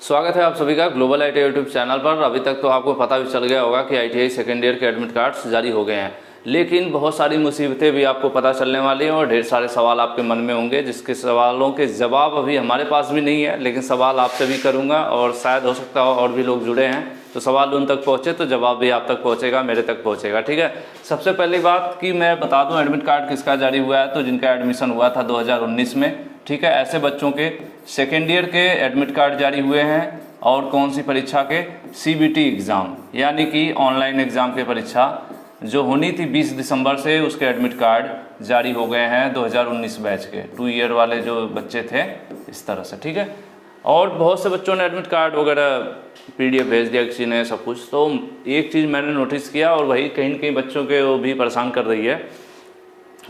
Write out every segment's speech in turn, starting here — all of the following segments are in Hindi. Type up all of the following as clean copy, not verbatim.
स्वागत है आप सभी का ग्लोबल आईटीआई यूट्यूब चैनल पर। अभी तक तो आपको पता भी चल गया होगा कि आईटीआई सेकेंड ईयर के एडमिट कार्ड्स जारी हो गए हैं, लेकिन बहुत सारी मुसीबतें भी आपको पता चलने वाली हैं और ढेर सारे सवाल आपके मन में होंगे, जिसके सवालों के जवाब अभी हमारे पास भी नहीं है, लेकिन सवाल आपसे भी करूँगा और शायद हो सकता हो और भी लोग जुड़े हैं तो सवाल उन तक पहुँचे तो जवाब भी आप तक पहुँचेगा, मेरे तक पहुँचेगा। ठीक है, सबसे पहली बात कि मैं बता दूँ एडमिट कार्ड किसका जारी हुआ है। तो जिनका एडमिशन हुआ था 2019 में, ठीक है, ऐसे बच्चों के सेकेंड ईयर के एडमिट कार्ड जारी हुए हैं। और कौन सी परीक्षा के? सीबीटी एग्ज़ाम, यानी कि ऑनलाइन एग्ज़ाम की परीक्षा जो होनी थी 20 दिसंबर से, उसके एडमिट कार्ड जारी हो गए हैं 2019 बैच के 2 ईयर वाले जो बच्चे थे, इस तरह से। ठीक है, और बहुत से बच्चों ने एडमिट कार्ड वगैरह पीडीएफ भेज दिया किसी ने, सब कुछ। तो एक चीज़ मैंने नोटिस किया और वही कहीं न कहीं बच्चों के वो भी परेशान कर रही है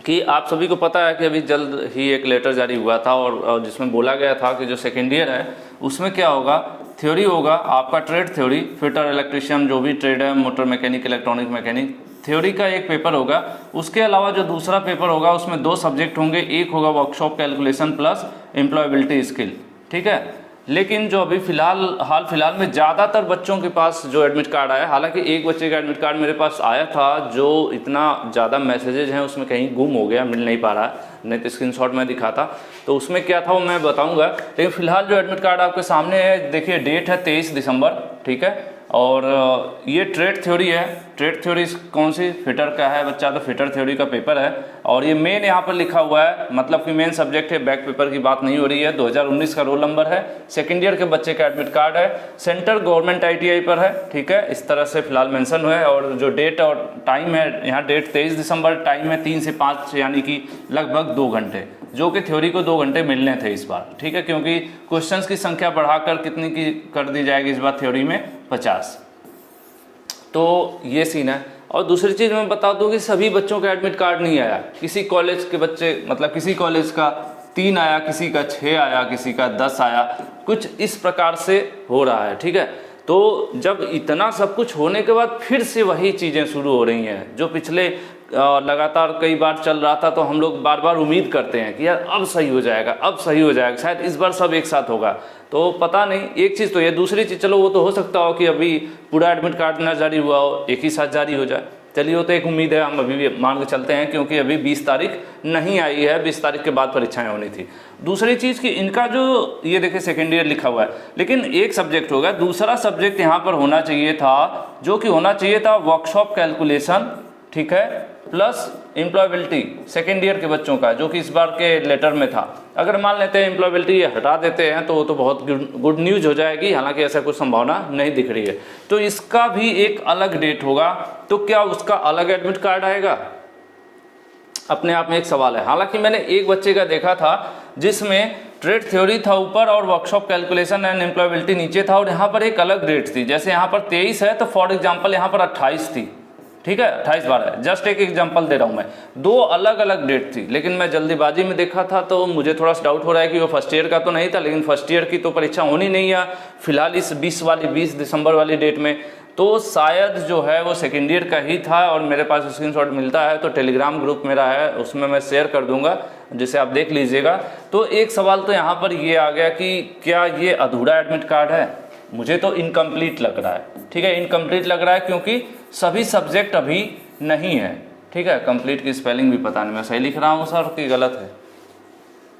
कि आप सभी को पता है कि अभी जल्द ही एक लेटर जारी हुआ था और जिसमें बोला गया था कि जो सेकेंड ईयर है उसमें क्या होगा, थ्योरी होगा आपका ट्रेड थ्योरी, फिटर, इलेक्ट्रिशियन, जो भी ट्रेड है, motor mechanic, electronic mechanic, theory का एक पेपर होगा। उसके अलावा जो दूसरा पेपर होगा उसमें 2 सब्जेक्ट होंगे, एक होगा workshop calculation plus employability skill. ठीक है, लेकिन जो अभी हाल फिलहाल में ज़्यादातर बच्चों के पास जो एडमिट कार्ड आया, हालांकि एक बच्चे का एडमिट कार्ड मेरे पास आया था जो इतना ज़्यादा मैसेजेज हैं उसमें कहीं गुम हो गया, मिल नहीं पा रहा है, नहीं तो स्क्रीनशॉट में दिखाता तो उसमें क्या था वो मैं बताऊंगा। लेकिन फिलहाल जो एडमिट कार्ड आपके सामने है, देखिए डेट है 23 दिसंबर, ठीक है, और ये ट्रेड थ्योरी है। ट्रेड थ्योरी कौन सी? फिटर का है बच्चा, तो फिटर थ्योरी का पेपर है और ये मेन यहाँ पर लिखा हुआ है, मतलब कि मेन सब्जेक्ट है, बैक पेपर की बात नहीं हो रही है। 2019 का रोल नंबर है, सेकेंड ईयर के बच्चे का एडमिट कार्ड है, सेंटर गवर्नमेंट आईटीआई पर है। ठीक है, इस तरह से फिलहाल मेंशन हुआ है और जो डेट और टाइम है यहाँ, डेट 23 दिसंबर, टाइम है 3 से 5, यानी कि लगभग 2 घंटे, जो कि थ्योरी को 2 घंटे मिलने थे इस बार। ठीक है, क्योंकि क्वेश्चंस की संख्या बढ़ाकर कितनी की कर दी जाएगी इस बार थ्योरी में? 50। तो ये सीन है। और दूसरी चीज़ मैं बता दूं कि सभी बच्चों का एडमिट कार्ड नहीं आया, किसी कॉलेज के बच्चे, मतलब किसी कॉलेज का 3 आया, किसी का 6 आया, किसी का 10 आया, कुछ इस प्रकार से हो रहा है। ठीक है, तो जब इतना सब कुछ होने के बाद फिर से वही चीज़ें शुरू हो रही हैं जो पिछले लगातार कई बार चल रहा था, तो हम लोग बार बार उम्मीद करते हैं कि यार अब सही हो जाएगा, अब सही हो जाएगा, शायद इस बार सब एक साथ होगा। तो पता नहीं, एक चीज़ तो ये, दूसरी चीज़ चलो वो तो हो सकता हो कि अभी पूरा एडमिट कार्ड ना जारी हुआ हो, एक ही साथ जारी हो जाए, चलिए वो तो एक उम्मीद है, हम अभी भी मान के चलते हैं, क्योंकि अभी 20 तारीख नहीं आई है, 20 तारीख के बाद परीक्षाएं होनी थी। दूसरी चीज़ कि इनका जो ये देखिए सेकेंड ईयर लिखा हुआ है, लेकिन एक सब्जेक्ट होगा, दूसरा सब्जेक्ट यहाँ पर होना चाहिए था, जो कि होना चाहिए था वर्कशॉप कैलकुलेशन, ठीक है, प्लस एम्प्लॉयबिलिटी, सेकेंड ईयर के बच्चों का, जो कि इस बार के लेटर में था। अगर मान लेते हैं एम्प्लॉयबिलिटी हटा देते हैं तो वो तो बहुत गुड न्यूज़ हो जाएगी, हालांकि ऐसा कुछ संभावना नहीं दिख रही है। तो इसका भी एक अलग डेट होगा, तो क्या उसका अलग एडमिट कार्ड आएगा? अपने आप में एक सवाल है। हालांकि मैंने एक बच्चे का देखा था जिसमें ट्रेड थ्योरी था ऊपर और वर्कशॉप कैलकुलेशन एंड एम्प्लॉयबिलिटी नीचे था, और यहाँ पर एक अलग डेट थी। जैसे यहाँ पर 23 है तो फॉर एग्जाम्पल यहाँ पर 28 थी। ठीक है, 28/12 है, जस्ट एक एग्जांपल दे रहा हूँ मैं। 2 अलग अलग डेट थी, लेकिन मैं जल्दीबाजी में देखा था तो मुझे थोड़ा सा डाउट हो रहा है कि वो फर्स्ट ईयर का तो नहीं था, लेकिन फर्स्ट ईयर की तो परीक्षा होनी नहीं है फिलहाल इस 20 दिसंबर वाली डेट में, तो शायद जो है वो सेकेंड ईयर का ही था। और मेरे पास स्क्रीनशॉट मिलता है तो टेलीग्राम ग्रुप मेरा है, उसमें मैं शेयर कर दूंगा, जिसे आप देख लीजिएगा। तो एक सवाल तो यहाँ पर ये आ गया कि क्या ये अधूरा एडमिट कार्ड है? मुझे तो इनकम्प्लीट लग रहा है। ठीक है, इनकम्प्लीट लग रहा है क्योंकि सभी सब्जेक्ट अभी नहीं है। ठीक है, कंप्लीट की स्पेलिंग भी पता नहीं मैं सही लिख रहा हूँ सर कि गलत है,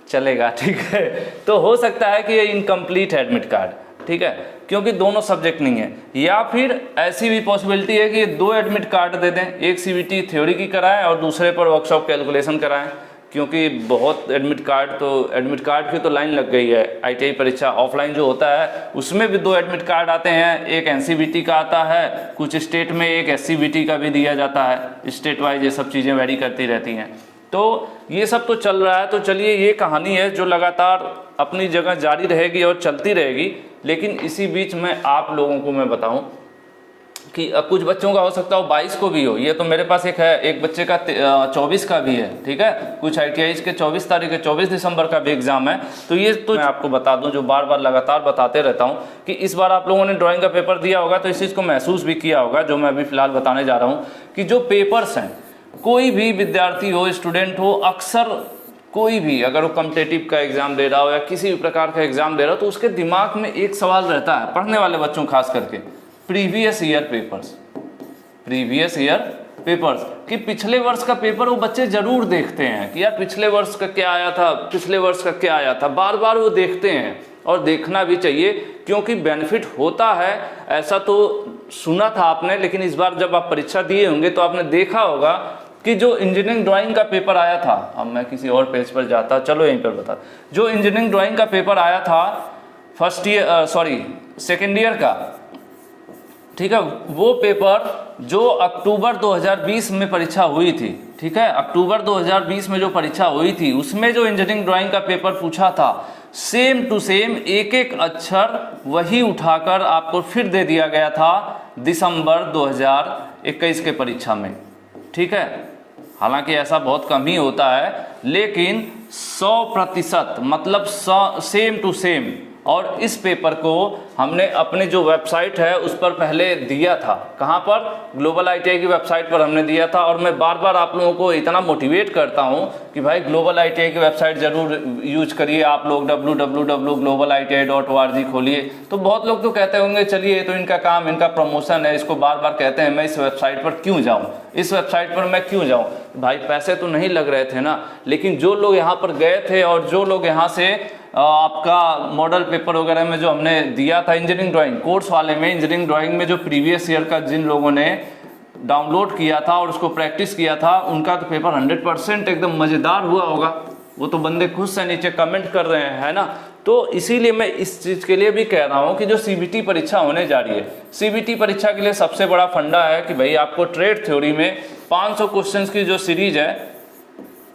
चलेगा। ठीक है, तो हो सकता है कि ये इनकम्प्लीट है एडमिट कार्ड, ठीक है, क्योंकि दोनों सब्जेक्ट नहीं है। या फिर ऐसी भी पॉसिबिलिटी है कि 2 एडमिट कार्ड दे दें, एक सीबीटी थ्योरी की कराएं और दूसरे पर वर्कशॉप कैलकुलेशन कराएं, क्योंकि बहुत एडमिट कार्ड की तो लाइन लग गई है। आईटीआई परीक्षा ऑफलाइन जो होता है उसमें भी 2 एडमिट कार्ड आते हैं, एक एनसीबीटी का आता है, कुछ स्टेट में एक एससीबीटी का भी दिया जाता है, स्टेट वाइज ये सब चीज़ें वेरी करती रहती हैं। तो ये सब तो चल रहा है। तो चलिए, ये कहानी है जो लगातार अपनी जगह जारी रहेगी और चलती रहेगी, लेकिन इसी बीच में आप लोगों को मैं बताऊं कि कुछ बच्चों का हो सकता हो 22 को भी हो, ये तो मेरे पास एक है, एक बच्चे का 24 का भी है। ठीक है, कुछ आईटीआई के 24 तारीख है, 24 दिसंबर का भी एग्जाम है। तो ये तो मैं आपको बता दूं, जो बार बार लगातार बताते रहता हूं कि इस बार आप लोगों ने ड्राइंग का पेपर दिया होगा तो इस चीज़ को महसूस भी किया होगा, जो मैं अभी फिलहाल बताने जा रहा हूँ कि जो पेपर्स हैं, कोई भी विद्यार्थी हो, स्टूडेंट हो, अक्सर कोई भी अगर वो कॉम्पिटिटिव का एग्ज़ाम दे रहा हो या किसी भी प्रकार का एग्ज़ाम दे रहा हो तो उसके दिमाग में एक सवाल रहता है, पढ़ने वाले बच्चों खास करके, प्रीवियस ईयर पेपर्स कि पिछले वर्ष का पेपर वो बच्चे ज़रूर देखते हैं कि यार पिछले वर्ष का क्या आया था, बार बार वो देखते हैं और देखना भी चाहिए क्योंकि बेनिफिट होता है। ऐसा तो सुना था आपने, लेकिन इस बार जब आप परीक्षा दिए होंगे तो आपने देखा होगा कि जो इंजीनियरिंग ड्राइंग का पेपर आया था, अब मैं किसी और पेज पर जाता, चलो यहीं पर बता, जो इंजीनियरिंग ड्राइंग का पेपर आया था सेकेंड ईयर का, ठीक है, वो पेपर जो अक्टूबर 2020 में परीक्षा हुई थी, ठीक है, अक्टूबर 2020 में जो परीक्षा हुई थी उसमें जो इंजीनियरिंग ड्राइंग का पेपर पूछा था सेम टू सेम एक एक अक्षर वही उठाकर आपको फिर दे दिया गया था दिसंबर 2021 के परीक्षा में, ठीक है। हालांकि ऐसा बहुत कम ही होता है, लेकिन 100% मतलब सेम टू सेम। और इस पेपर को हमने अपने जो वेबसाइट है उस पर पहले दिया था, कहाँ पर, ग्लोबल ITI की वेबसाइट पर हमने दिया था। और मैं बार बार आप लोगों को इतना मोटिवेट करता हूँ कि भाई ग्लोबल ITI की वेबसाइट ज़रूर यूज करिए आप लोग, www.globaliti.org खोलिए। तो बहुत लोग तो कहते होंगे चलिए तो इनका काम, इनका प्रमोशन है, इसको बार बार कहते हैं, मैं इस वेबसाइट पर क्यों जाऊँ, इस वेबसाइट पर मैं क्यों जाऊँ। भाई पैसे तो नहीं लग रहे थे ना, लेकिन जो लोग यहाँ पर गए थे और जो लोग यहाँ से आपका मॉडल पेपर वगैरह में जो हमने दिया था इंजीनियरिंग ड्राइंग कोर्स वाले में, इंजीनियरिंग ड्राइंग में जो प्रीवियस ईयर का जिन लोगों ने डाउनलोड किया था और उसको प्रैक्टिस किया था, उनका तो पेपर 100% एकदम मज़ेदार हुआ होगा। वो तो बंदे खुद से नीचे कमेंट कर रहे हैं, है ना। तो इसीलिए मैं इस चीज़ के लिए भी कह रहा हूँ कि जो CBT परीक्षा होने जा रही है, CBT परीक्षा के लिए सबसे बड़ा फंडा है कि भाई आपको ट्रेड थ्योरी में 500 क्वेश्चंस की जो सीरीज है,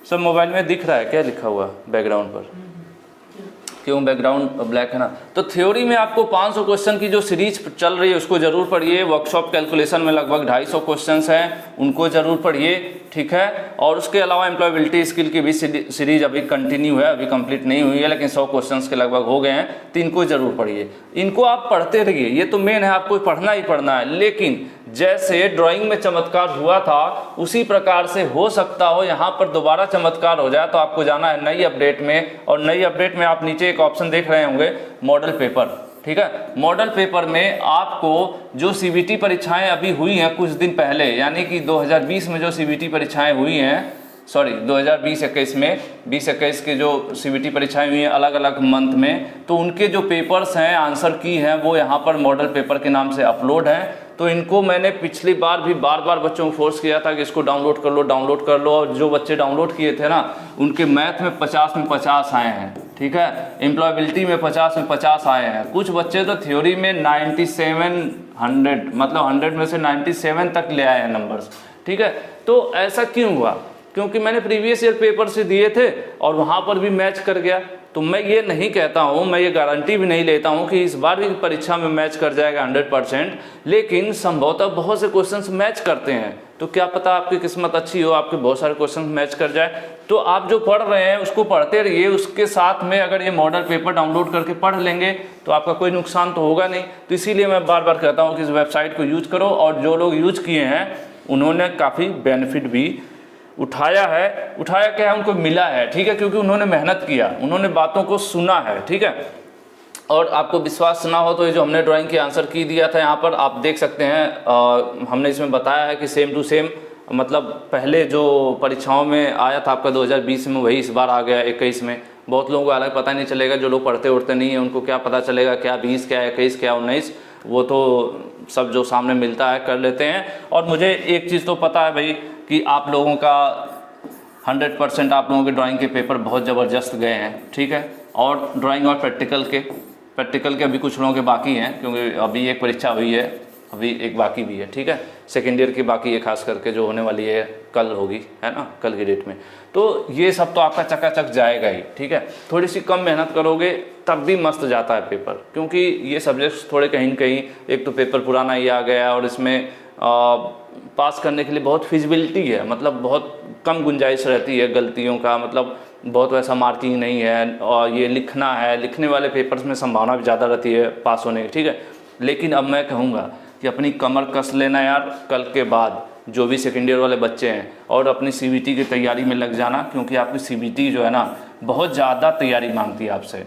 सब मोबाइल में दिख रहा है क्या लिखा हुआ बैकग्राउंड पर, क्यों बैकग्राउंड ब्लैक है ना। तो थ्योरी में आपको 500 क्वेश्चन की जो सीरीज चल रही है उसको जरूर पढ़िए। वर्कशॉप कैलकुलेशन में लगभग 250 क्वेश्चंस हैं, उनको जरूर पढ़िए, ठीक है। और उसके अलावा एम्प्लॉयबिलिटी स्किल की भी सीरीज अभी कंटिन्यू है, अभी कंप्लीट नहीं हुई है, लेकिन 100 क्वेश्चंस के लगभग हो गए हैं, तो इनको जरूर पढ़िए। इनको आप पढ़ते रहिए, ये तो मेन है, आपको पढ़ना ही पढ़ना है। लेकिन जैसे ड्राइंग में चमत्कार हुआ था उसी प्रकार से हो सकता हो यहाँ पर दोबारा चमत्कार हो जाए। तो आपको जाना है नई अपडेट में, और नई अपडेट में आप नीचे एक ऑप्शन देख रहे होंगे मॉडल पेपर, ठीक है। मॉडल पेपर में आपको जो CBT परीक्षाएं अभी हुई हैं कुछ दिन पहले, यानी कि 2020 में जो CBT परीक्षाएं हुई हैं, 2020-21 में 20-21 की जो CBT परीक्षाएं हुई हैं अलग अलग मंथ में, तो उनके जो पेपर्स हैं, आंसर की हैं, वो यहाँ पर मॉडल पेपर के नाम से अपलोड हैं। तो इनको मैंने पिछली बार भी बार बार बच्चों को फोर्स किया था कि इसको डाउनलोड कर लो। और जो बच्चे डाउनलोड किए थे ना, उनके मैथ में 50 में 50 आए हैं, ठीक है। एम्प्लॉयबिलिटी में 50 में 50 आए हैं। कुछ बच्चे तो थ्योरी में 9700 मतलब 100 में से 97 तक ले आए हैं नंबर्स, ठीक है। तो ऐसा क्यों हुआ? क्योंकि मैंने प्रीवियस ईयर पेपर से दिए थे और वहाँ पर भी मैच कर गया। तो मैं ये नहीं कहता हूँ, मैं ये गारंटी भी नहीं लेता हूँ कि इस बार भी परीक्षा में मैच कर जाएगा 100%, लेकिन संभवतः बहुत से क्वेश्चंस मैच करते हैं। तो क्या पता आपकी किस्मत अच्छी हो, आपके बहुत सारे क्वेश्चंस मैच कर जाए। तो आप जो पढ़ रहे हैं उसको पढ़ते रहिए, उसके साथ में अगर ये मॉडल पेपर डाउनलोड करके पढ़ लेंगे तो आपका कोई नुकसान तो होगा नहीं। तो इसीलिए मैं बार बार कहता हूँ कि इस वेबसाइट को यूज करो, और जो लोग यूज किए हैं उन्होंने काफ़ी बेनिफिट भी उठाया क्या है, उनको मिला है, ठीक है। क्योंकि उन्होंने मेहनत किया, उन्होंने बातों को सुना है, ठीक है। और आपको विश्वास ना हो तो ये जो हमने ड्राइंग के आंसर की दिया था यहाँ पर आप देख सकते हैं, हमने इसमें बताया है कि सेम टू सेम, मतलब पहले जो परीक्षाओं में आया था आपका 2020 में, वही इस बार आ गया 21 में। बहुत लोगों को अलग पता नहीं चलेगा, जो लोग पढ़ते उड़ते नहीं है उनको क्या पता चलेगा क्या 20 क्या 21 क्या 19, वो तो सब जो सामने मिलता है कर लेते हैं। और मुझे एक चीज़ तो पता है भाई कि आप लोगों का 100% आप लोगों के ड्राइंग के पेपर बहुत ज़बरदस्त गए हैं, ठीक है। और ड्राइंग और प्रैक्टिकल के अभी कुछ लोगों के बाकी हैं, क्योंकि अभी एक परीक्षा हुई है, अभी एक बाकी भी है, ठीक है। सेकेंड ईयर की बाकी है, खास करके जो होने वाली है कल होगी, है ना, कल की डेट में। तो ये सब तो आपका चकाचक जाएगा ही, ठीक है। थोड़ी सी कम मेहनत करोगे तब भी मस्त जाता है पेपर, क्योंकि ये सब्जेक्ट्स थोड़े कहीं न कहीं, एक तो पेपर पुराना ही आ गया और इसमें पास करने के लिए बहुत फिजिबिलिटी है, मतलब बहुत कम गुंजाइश रहती है गलतियों का, मतलब बहुत वैसा मार्किंग नहीं है। और ये लिखना है, लिखने वाले पेपर्स में संभावना भी ज़्यादा रहती है पास होने की, ठीक है। लेकिन अब मैं कहूँगा कि अपनी कमर कस लेना यार, कल के बाद जो भी सेकेंड ईयर वाले बच्चे हैं, और अपनी CBT की तैयारी में लग जाना, क्योंकि आपकी CBT जो है ना बहुत ज़्यादा तैयारी मांगती है आपसे।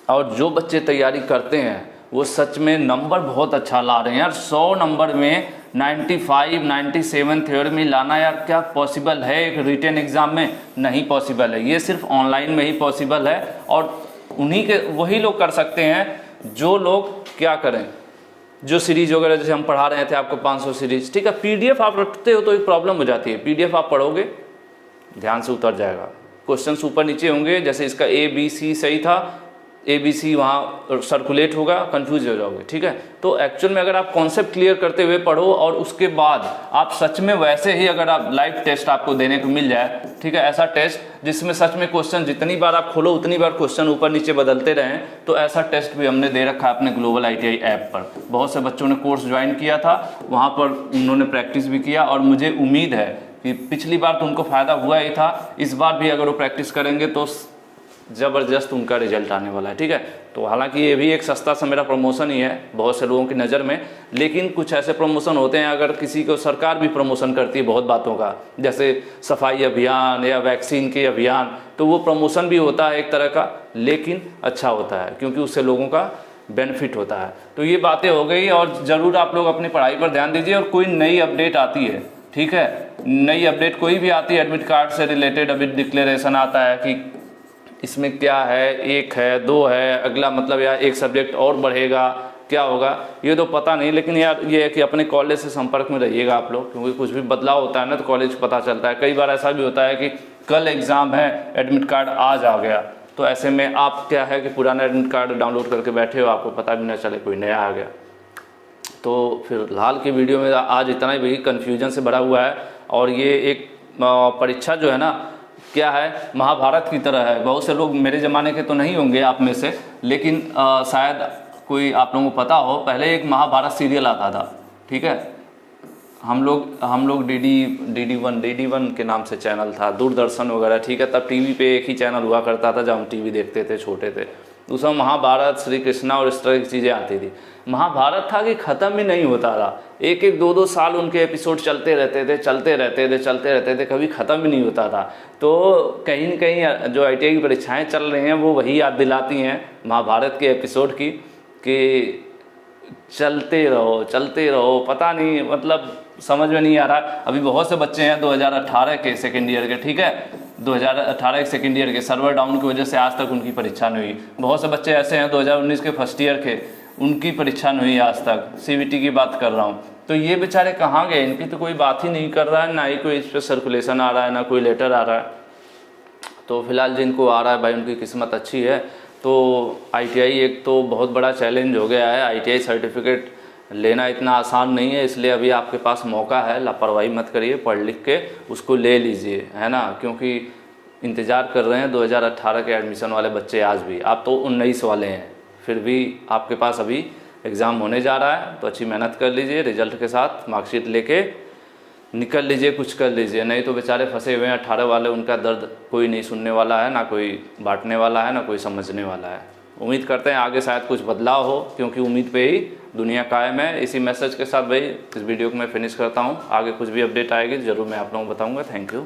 और जो बच्चे तैयारी करते हैं वो सच में नंबर बहुत अच्छा ला रहे हैं यार। 100 नंबर में 95, 97 थ्योरी में लाना यार क्या पॉसिबल है एक रिटन एग्ज़ाम में? नहीं पॉसिबल है। ये सिर्फ ऑनलाइन में ही पॉसिबल है, और उन्हीं के वही लोग कर सकते हैं जो लोग क्या करें, जो सीरीज़ वगैरह जैसे हम पढ़ा रहे थे आपको 500 सीरीज़, ठीक है, PDF आप रखते हो तो एक प्रॉब्लम हो जाती है। PDF आप पढ़ोगे ध्यान से उतर जाएगा, क्वेश्चन ऊपर नीचे होंगे, जैसे इसका ABC सही था, ABC वहाँ सर्कुलेट होगा, कंफ्यूज हो जाओगे, ठीक है। तो एक्चुअल में अगर आप कॉन्सेप्ट क्लियर करते हुए पढ़ो और उसके बाद आप सच में वैसे ही अगर आप लाइव टेस्ट आपको देने को मिल जाए, ठीक है, ऐसा टेस्ट जिसमें सच में क्वेश्चन जितनी बार आप खोलो उतनी बार क्वेश्चन ऊपर नीचे बदलते रहें, तो ऐसा टेस्ट भी हमने दे रखा है अपने ग्लोबल ITI ऐप पर। बहुत से बच्चों ने कोर्स ज्वाइन किया था, वहाँ पर उन्होंने प्रैक्टिस भी किया, और मुझे उम्मीद है कि पिछली बार तो उनको फ़ायदा हुआ ही था, इस बार भी अगर वो प्रैक्टिस करेंगे तो ज़बरदस्त उनका रिजल्ट आने वाला है, ठीक है। तो हालांकि ये भी एक सस्ता सा मेरा प्रमोशन ही है बहुत से लोगों की नज़र में, लेकिन कुछ ऐसे प्रमोशन होते हैं अगर किसी को सरकार भी प्रमोशन करती है बहुत बातों का, जैसे सफाई अभियान या वैक्सीन के अभियान, तो वो प्रमोशन भी होता है एक तरह का, लेकिन अच्छा होता है क्योंकि उससे लोगों का बेनिफिट होता है। तो ये बातें हो गई, और ज़रूर आप लोग अपनी पढ़ाई पर ध्यान दीजिए, और कोई नई अपडेट आती है, ठीक है, नई अपडेट कोई भी आती है एडमिट कार्ड से रिलेटेड, अभी डिक्लेरेशन आता है कि इसमें क्या है, 1 है 2 है, अगला मतलब यार एक सब्जेक्ट और बढ़ेगा, क्या होगा ये तो पता नहीं, लेकिन यार ये है कि अपने कॉलेज से संपर्क में रहिएगा आप लोग, क्योंकि कुछ भी बदलाव होता है ना तो कॉलेज पता चलता है। कई बार ऐसा भी होता है कि कल एग्ज़ाम है, एडमिट कार्ड आज आ गया, तो ऐसे में आप क्या है कि पुराना एडमिट कार्ड डाउनलोड करके बैठे हो, आपको पता भी ना चले कोई नया आ गया। तो फिलहाल की वीडियो में आज इतना ही, कन्फ्यूजन से भरा हुआ है, और ये एक परीक्षा जो है ना क्या है महाभारत की तरह है। बहुत से लोग मेरे ज़माने के तो नहीं होंगे आप में से, लेकिन शायद कोई आप लोगों को पता हो, पहले एक महाभारत सीरियल आता था, ठीक है, हम लोग DD1 के नाम से चैनल था, दूरदर्शन वगैरह, ठीक है, तब टीवी पे एक ही चैनल हुआ करता था जब हम टीवी देखते थे, छोटे थे, उसमें महाभारत, श्री कृष्णा और इस तरह की चीज़ें आती थी। महाभारत था कि ख़त्म ही नहीं होता था, 1-2 साल उनके एपिसोड चलते रहते थे, कभी ख़त्म ही नहीं होता था। तो कहीं न कहीं जो ITI की परीक्षाएं चल रही हैं वो वही याद दिलाती हैं महाभारत के एपिसोड की, कि चलते रहो, पता नहीं मतलब समझ में नहीं आ रहा। अभी बहुत से बच्चे हैं 2018 के सेकेंड ईयर के, ठीक है, 2018 के सेकेंड ईयर के सर्वर डाउन की वजह से आज तक उनकी परीक्षा नहीं हुई। बहुत से बच्चे ऐसे हैं 2019 के फर्स्ट ईयर के, उनकी परीक्षा नहीं हुई आज तक, CBT की बात कर रहा हूँ। तो ये बेचारे कहाँ गए, इनकी तो कोई बात ही नहीं कर रहा है, ना ही कोई इस पर सर्कुलेशन आ रहा है, ना कोई लेटर आ रहा है। तो फिलहाल जिनको आ रहा है भाई उनकी किस्मत अच्छी है। तो ITI एक तो बहुत बड़ा चैलेंज हो गया है, ITI सर्टिफिकेट लेना इतना आसान नहीं है, इसलिए अभी आपके पास मौका है, लापरवाही मत करिए, पढ़ लिख के उसको ले लीजिए, है ना, क्योंकि इंतज़ार कर रहे हैं 2018 के एडमिशन वाले बच्चे आज भी, आप तो 19 वाले हैं, फिर भी आपके पास अभी एग्ज़ाम होने जा रहा है। तो अच्छी मेहनत कर लीजिए, रिजल्ट के साथ मार्कशीट लेके निकल लीजिए, कुछ कर लीजिए, नहीं तो बेचारे फंसे हुए हैं 18 वाले, उनका दर्द कोई नहीं सुनने वाला है, ना कोई बांटने वाला है, ना कोई समझने वाला है। उम्मीद करते हैं आगे शायद कुछ बदलाव हो, क्योंकि उम्मीद पे ही दुनिया कायम है। इसी मैसेज के साथ भाई इस वीडियो को मैं फिनिश करता हूँ, आगे कुछ भी अपडेट आएगी ज़रूर मैं आप लोगों को बताऊँगा। Thank you.